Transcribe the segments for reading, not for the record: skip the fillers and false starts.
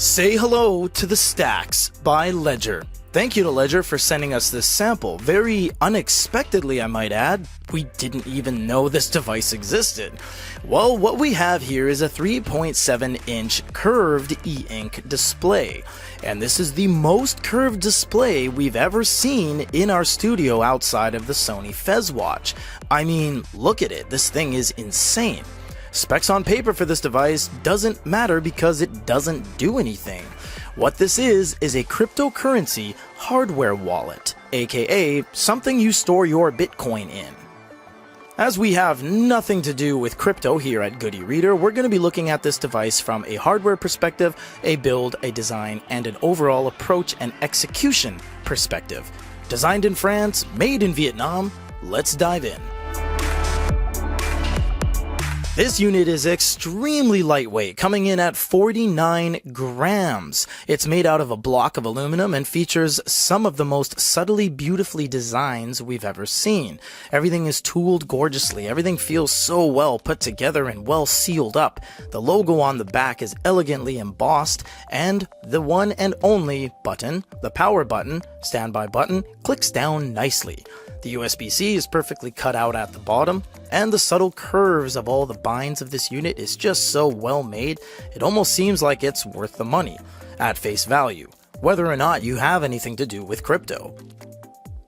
Say hello to the Stax by Ledger. Thank you to Ledger for sending us this sample. Very unexpectedly, I might add. We didn't even know this device existed. Well, what we have here is a 3.7-inch curved e-ink display. And this is the most curved display we've ever seen in our studio outside of the Sony Fez watch. I mean, look at it. This thing is insane. Specs on paper for this device doesn't matter because it doesn't do anything. What this is a cryptocurrency hardware wallet, aka something you store your Bitcoin in. As we have nothing to do with crypto here at Good eReader, we're going to be looking at this device from a hardware perspective, a build, a design, and an overall approach and execution perspective. Designed in France, made in Vietnam, let's dive in. This unit is extremely lightweight, coming in at 49 grams. It's made out of a block of aluminum and features some of the most subtly beautifully designs we've ever seen. Everything is tooled gorgeously. Everything feels so well put together and well sealed up. The logo on the back is elegantly embossed, and the one and only button, the power button, standby button, clicks down nicely. The USB-C is perfectly cut out at the bottom, and the subtle curves of all the binds of this unit is just so well made, it almost seems like it's worth the money, at face value, whether or not you have anything to do with crypto.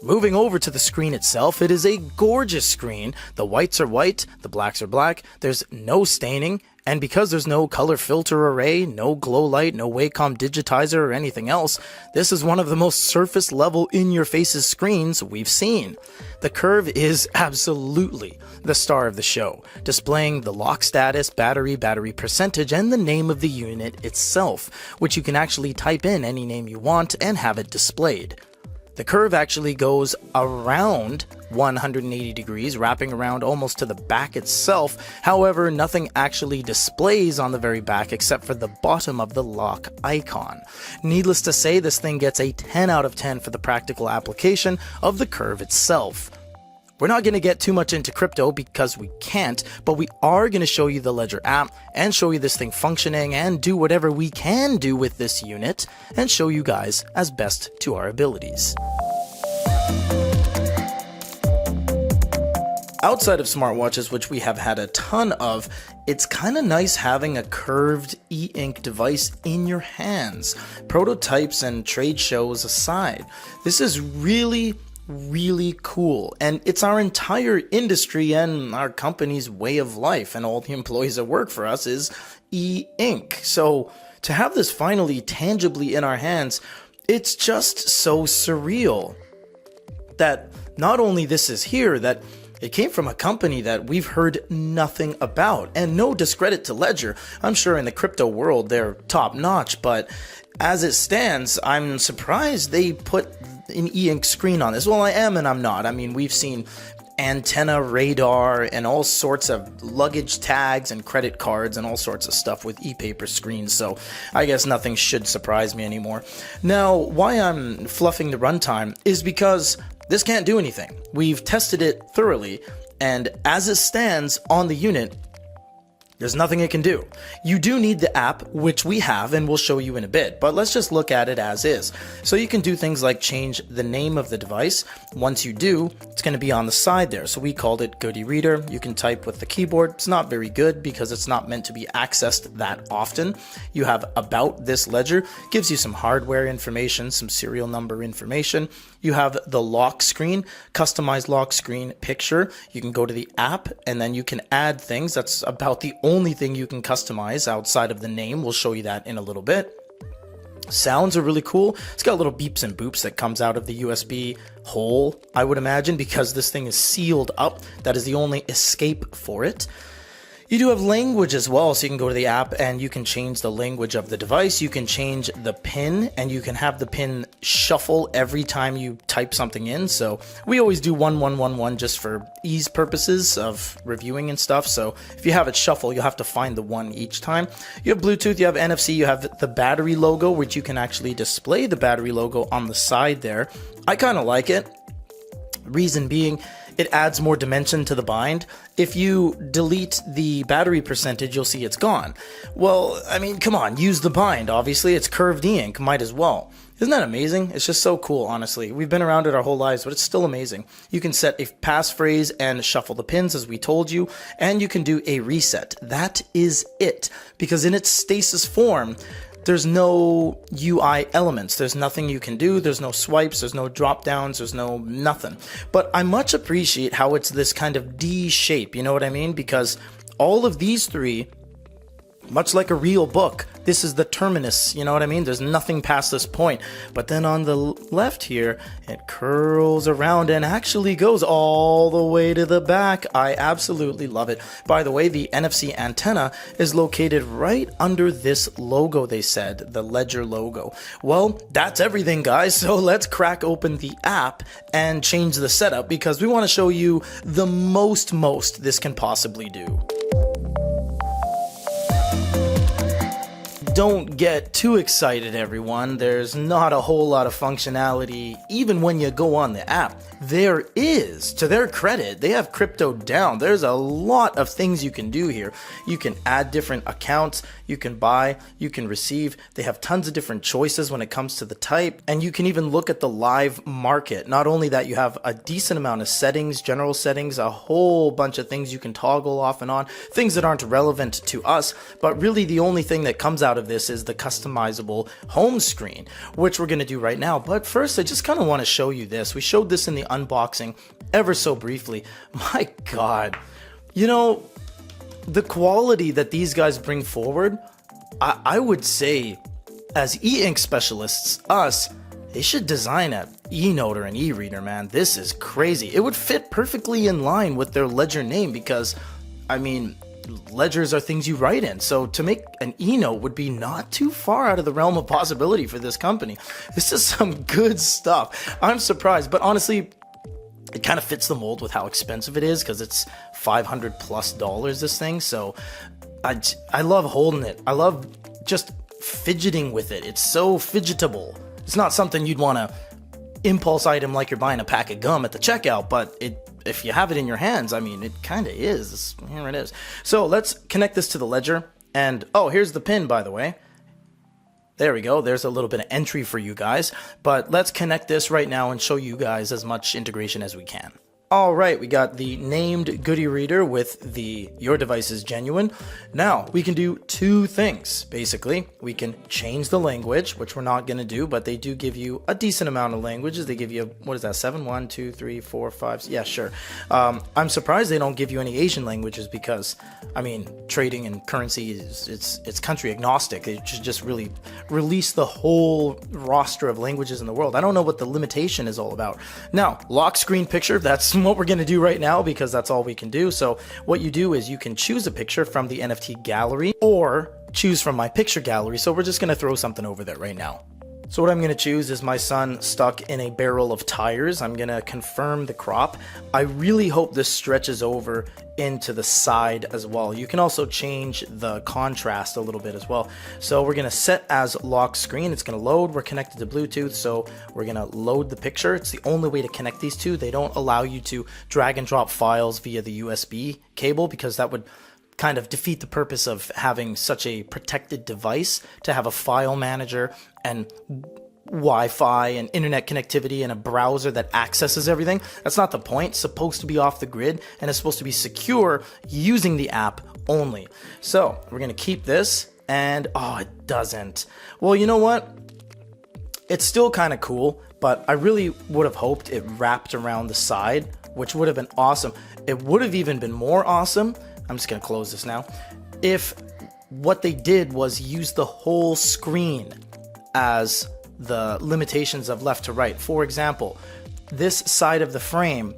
Moving over to the screen itself, it is a gorgeous screen. The whites are white, the blacks are black, there's no staining, and because there's no color filter array, no glow light, no Wacom digitizer or anything else, this is one of the most surface level in-your-faces screens we've seen. The curve is absolutely the star of the show, displaying the lock status, battery percentage, and the name of the unit itself, which you can actually type in any name you want and have it displayed. The curve actually goes around 180 degrees, wrapping around almost to the back itself. However, nothing actually displays on the very back except for the bottom of the lock icon. Needless to say, this thing gets a 10 out of 10 for the practical application of the curve itself. We're not going to get too much into crypto because we can't, but we are going to show you the Ledger app and show you this thing functioning and do whatever we can do with this unit and show you guys as best to our abilities. Outside of smartwatches, which we have had a ton of, it's kind of nice having a curved e-ink device in your hands. Prototypes and trade shows aside, this is really cool, and it's our entire industry and our company's way of life, and all the employees that work for us is e-ink. So to have this finally tangibly in our hands, it's just so surreal that not only this is here, that it came from a company that we've heard nothing about. And no discredit to Ledger, I'm sure in the crypto world they're top notch, but as it stands, I'm surprised they put an e-ink screen on this. Well, I am and I'm not. I mean, we've seen antenna radar and all sorts of luggage tags and credit cards and all sorts of stuff with e-paper screens, so I guess nothing should surprise me anymore. Now, why I'm fluffing the runtime is because this can't do anything. We've tested it thoroughly, and as it stands on the unit, there's nothing it can do. You do need the app, which we have and we'll show you in a bit, but let's just look at it as is. So you can do things like change the name of the device. Once you do, it's going to be on the side there. So we called it Good eReader. You can type with the keyboard. It's not very good because it's not meant to be accessed that often. You have About This Ledger, gives you some hardware information, some serial number information. You have the lock screen, customized lock screen picture. You can go to the app and then you can add things. That's about the only thing you can customize outside of the name. We'll show you that in a little bit. Sounds are really cool. It's got little beeps and boops that comes out of the USB hole, I would imagine, because this thing is sealed up. That is the only escape for it. You do have language as well, so you can go to the app and you can change the language of the device. You can change the pin, and you can have the pin shuffle every time you type something in. So we always do 1111 just for ease purposes of reviewing and stuff. So if you have it shuffle, you'll have to find the one each time. You have Bluetooth, you have NFC, you have the battery logo, which you can actually display the battery logo on the side there. I kind of like it. Reason being, it adds more dimension to the bind. If you delete the battery percentage, you'll see it's gone. Well, I mean, come on, use the bind. Obviously, it's curved e-ink, might as well. Isn't that amazing? It's just so cool, honestly. We've been around it our whole lives, but it's still amazing. You can set a passphrase and shuffle the pins, as we told you, and you can do a reset. That is it. Because in its stasis form, there's no UI elements. There's nothing you can do. There's no swipes. There's no drop downs. There's no nothing. But I much appreciate how it's this kind of D shape. You know what I mean? Because all of these three, much like a real book, this is the terminus, you know what I mean? There's nothing past this point. But then on the left here, it curls around and actually goes all the way to the back. I absolutely love it. By the way, the NFC antenna is located right under this logo, they said, the Ledger logo. Well, that's everything, guys. So let's crack open the app and change the setup because we want to show you the most this can possibly do. Don't get too excited, everyone. There's not a whole lot of functionality even when you go on the app. There is, to their credit, they have crypto down. There's a lot of things you can do here. You can add different accounts, you can buy, you can receive. They have tons of different choices when it comes to the type, and you can even look at the live market. Not only that, you have a decent amount of settings, general settings, a whole bunch of things you can toggle off and on, things that aren't relevant to us, but really the only thing that comes out of this is the customizable home screen, which we're going to do right now. But first, I just kind of want to show you this. We showed this in the unboxing ever so briefly. My God, you know, the quality that these guys bring forward, I would say as e-ink specialists, us, they should design an e-note or an e-reader, man. This is crazy. It would fit perfectly in line with their Ledger name because, I mean, ledgers are things you write in. So to make an e-note would be not too far out of the realm of possibility for this company. This is some good stuff. I'm surprised, but honestly, it kind of fits the mold with how expensive it is because it's $500+ this thing. So I love holding it. I love just fidgeting with it. It's so fidgetable. It's not something you'd want to impulse item like you're buying a pack of gum at the checkout, but if you have it in your hands, I mean, it kind of is. Here it is. So let's connect this to the Ledger. And oh, here's the pin, by the way. There we go. There's a little bit of entry for you guys. But let's connect this right now and show you guys as much integration as we can. All right, we got the named Goody Reader with the Your Device is Genuine. Now, we can do two things, basically. We can change the language, which we're not going to do, but they do give you a decent amount of languages. They give you, what is that, 7? 1, 2, 3, 4, 5, yeah, sure. I'm surprised they don't give you any Asian languages because, I mean, trading and currency, it's country agnostic. They should just really release the whole roster of languages in the world. I don't know what the limitation is all about. Now, lock screen picture, that's what we're going to do right now because that's all we can do. So what you do is you can choose a picture from the NFT gallery or choose from my picture gallery. So we're just going to throw something over there right now. So what I'm going to choose is my son stuck in a barrel of tires. I'm going to confirm the crop. I really hope this stretches over into the side as well. You can also change the contrast a little bit as well. So we're going to set as lock screen. It's going to load. We're connected to Bluetooth, so we're going to load the picture. It's the only way to connect these two. They don't allow you to drag and drop files via the USB cable because that would kind of defeat the purpose of having such a protected device to have a file manager and Wi-Fi and internet connectivity and a browser that accesses everything. That's not the point. It's supposed to be off the grid and it's supposed to be secure using the app only. So we're going to keep this and oh, it doesn't. Well, you know what? It's still kind of cool, but I really would have hoped it wrapped around the side, which would have been awesome. It would have even been more awesome. I'm just going to close this now. If what they did was use the whole screen as the limitations of left to right. For example, this side of the frame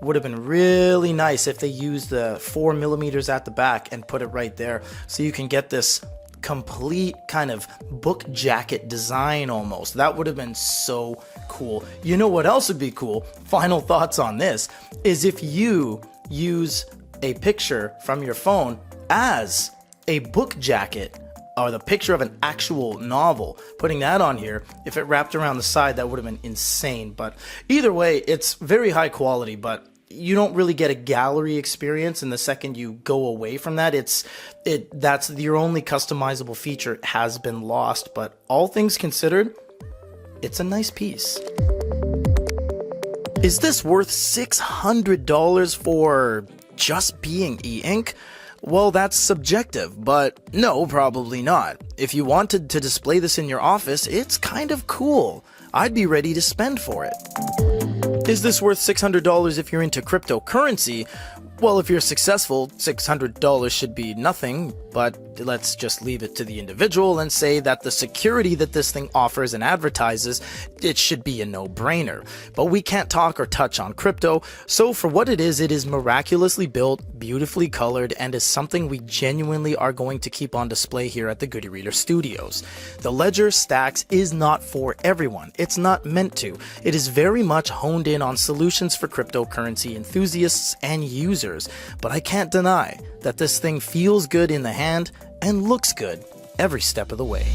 would have been really nice if they used the 4mm at the back and put it right there. So you can get this complete kind of book jacket design almost. That would have been so cool. You know what else would be cool? Final thoughts on this is if you use a picture from your phone as a book jacket or the picture of an actual novel, putting that on here, if it wrapped around the side, that would have been insane. But either way, it's very high quality, but you don't really get a gallery experience, and the second you go away from that, that's your only customizable feature has been lost. But all things considered, it's a nice piece. Is this worth $600 for just being e-ink? Well, that's subjective, but no, probably not. If you wanted to display this in your office, it's kind of cool. I'd be ready to spend for it. Is this worth $600 if you're into cryptocurrency? Well, if you're successful, $600 should be nothing, but let's just leave it to the individual and say that the security that this thing offers and advertises, it should be a no-brainer. But we can't talk or touch on crypto, so for what it is miraculously built, beautifully colored, and is something we genuinely are going to keep on display here at the Good e-Reader Studios. The Ledger Stax is not for everyone. It's not meant to. It is very much honed in on solutions for cryptocurrency enthusiasts and users. But I can't deny that this thing feels good in the hand and looks good every step of the way.